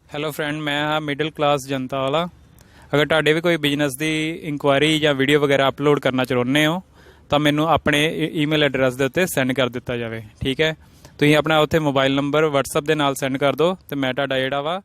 Hello friend, मैं हाँ middle class जनता वाला। अगर ਤੁਹਾਡੇ ਵੀ ਕੋਈ ਬਿਜ਼ਨਸ ਦੀ ਇਨਕੁਆਇਰੀ ਜਾਂ ਵੀਡੀਓ ਵਗੈਰਾ ਅਪਲੋਡ ਕਰਨਾ ਚਾਹੁੰਦੇ ਹੋ ਤਾਂ ਮੈਨੂੰ ਆਪਣੇ ਈਮੇਲ ਐਡਰੈਸ ਦੇ ਉੱਤੇ ਸੈਂਡ ਕਰ ਦਿੱਤਾ ਜਾਵੇ। ਠੀਕ ਹੈ, ਤੁਸੀਂ ਆਪਣਾ ਉੱਥੇ ਮੋਬਾਈਲ ਨੰਬਰ WhatsApp ਦੇ ਨਾਲ ਸੈਂਡ ਕਰ ਦਿਓ ਤੇ ਮੈਂ ਤੁਹਾਡਾ ਜਿਹੜਾ ਵਾ